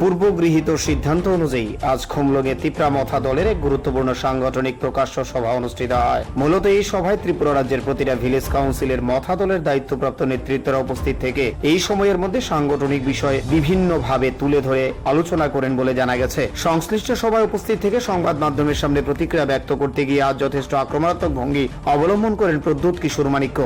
পূর্বগৃহীত সিদ্ধান্ত অনুযায়ী আজ খুমলুঙে তিপ্রা মথা দলের এক গুরুত্বপূর্ণ সাংগঠনিক প্রকাশ্য সভা অনুষ্ঠিত হয়। মূলত এই সভায় ত্রিপুরা রাজ্যের প্রতিটা ভিলেজ কাউন্সিলের মথা দলের দায়িত্বপ্রাপ্ত নেতৃত্বরা উপস্থিত থেকে এই সময়ের মধ্যে সাংগঠনিক বিষয়ে বিভিন্নভাবে তুলে ধরে আলোচনা করেন বলে জানা গেছে। সংশ্লিষ্ট সভায় উপস্থিত থেকে সংবাদ মাধ্যমের সামনে প্রতিক্রিয়া ব্যক্ত করতে গিয়ে আজ যথেষ্ট আক্রমণাত্মক ভঙ্গি অবলম্বন করেন প্রদ্যুৎ কিশোর মাণিক্য।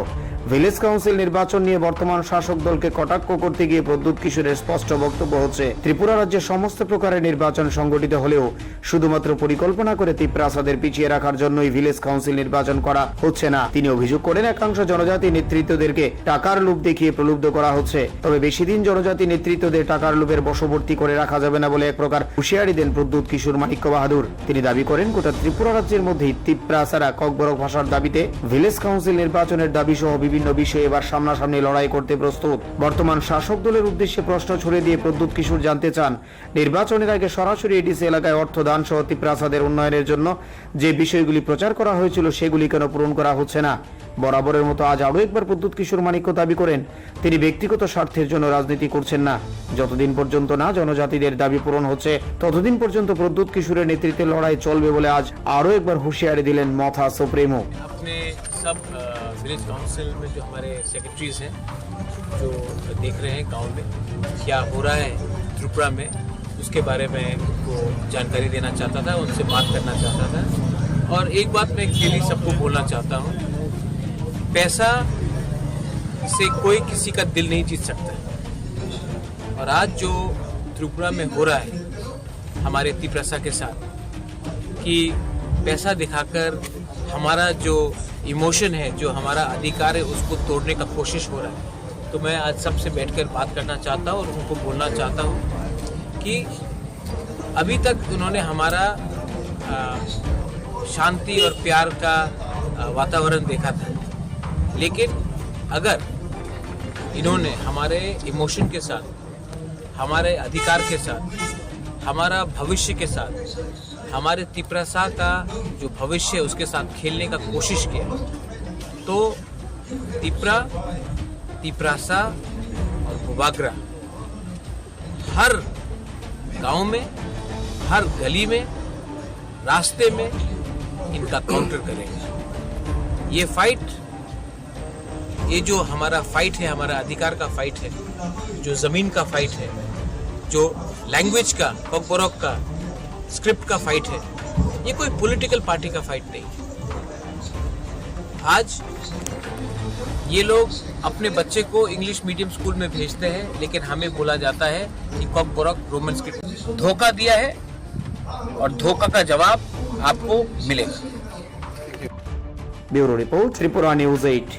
ভিলেজ কাউন্সিল নির্বাচন নিয়ে বর্তমান শাসক দলকে কটাক্ষ করতে গিয়ে প্রদ্যুৎ কিশোরের স্পষ্ট বক্তব্য হচ্ছে, ত্রিপুরা রাজ্যে সমস্ত প্রকারের নির্বাচন সংগঠিত হলেও শুধুমাত্র পরিকল্পনা করে তিপ্রাসাদের পিছিয়ে রাখার জন্যই ভিলেজ কাউন্সিল নির্বাচন করা হচ্ছে না। তিনি অভিযোগ করেন, একাংশ জনজাতি নেতৃত্বদেরকে টাকার লোভ দেখিয়ে প্রলুব্ধ করা হচ্ছে, তবে বেশি দিন জনজাতি নেতৃত্বদের টাকার লোভের বশবর্তী করে রাখা যাবে না বলে এক প্রকার হুঁশিয়ারি দেন প্রদ্যুৎ কিশোর মাণিক্য বাহাদুর। তিনি দাবি করেন, গোটা ত্রিপুরা রাজ্যের মধ্যেই তিপ্রাসারা ককবরক ভাষার দাবিতে ভিলেজ কাউন্সিল নির্বাচনের দাবি সহ বিভিন্ন বিষয়ে এবার সামনাসামনি লড়াই করতে প্রস্তুত। বর্তমান শাসক দলের উদ্দেশ্যে প্রশ্ন ছড়িয়ে দিয়ে প্রদ্যুৎ কিশোর জানতে চান, নির্বাচনের আগে সরাসরি এডিসি এলাকায় অর্থ দান সহ তিপ্রাসাদের উন্নয়নের জন্য যে বিষয়গুলি প্রচার করা হয়েছিল সেগুলি কেন পূরণ করা হচ্ছে না। বরাবরের মতো আজ আরও একবার প্রদ্যুৎ কিশোর মাণিক্য দাবি করেন, তিনি ব্যক্তিগত স্বার্থের জন্য রাজনীতি করছেন না। যতদিন পর্যন্ত না জনজাতিদের দাবি পূরণ হচ্ছে ততদিন পর্যন্ত প্রদ্যুৎ কিশোরের নেতৃত্বে লড়াই চলবে বলে আজ আরও একবার হুঁশিয়ারি দিলেন মথা সুপ্রিমো। सब विलेज काउंसिल में जो हमारे सेक्रेटरीज हैं जो देख रहे हैं गांव में क्या हो रहा है त्रिपुरा में, उसके बारे में उनको जानकारी देना चाहता था, उनसे बात करना चाहता था। और एक बात मैं खेली सबको बोलना चाहता हूँ, पैसा से कोई किसी का दिल नहीं जीत सकता। और आज जो त्रिपुरा में हो रहा है हमारे तिप्रासा के साथ कि पैसा दिखाकर हमारा जो इमोशन है, जो हमारा अधिकार है, उसको तोड़ने का कोशिश हो रहा है। तो मैं आज सबसे बैठकर बात करना चाहता हूँ और उनको बोलना चाहता हूँ कि अभी तक उन्होंने हमारा शांति और प्यार का वातावरण देखा था, लेकिन अगर इन्होंने हमारे इमोशन के साथ, हमारे अधिकार के साथ, हमारा भविष्य के साथ, हमारे तिप्रासा का जो भविष्य है उसके साथ खेलने का कोशिश किया, तो तिप्रासा और भूभागरा हर गांव में, हर गली में, रास्ते में इनका काउंटर करेंगे। ये फाइट, ये जो हमारा फाइट है, हमारा अधिकार का फाइट है, जो जमीन का फाइट है, जो लैंग्वेज का, ककबरक का, स्क्रिप्ट का फाइट है, ये कोई पॉलिटिकल पार्टी का फाइट नहीं। आज ये लोग अपने बच्चे को इंग्लिश मीडियम स्कूल में भेजते हैं, लेकिन हमें बोला जाता है कि ककबरक रोमन स्क्रिप्ट धोखा दिया है और धोखा का जवाब आपको मिलेगा। Bureau report, Tripura news 8।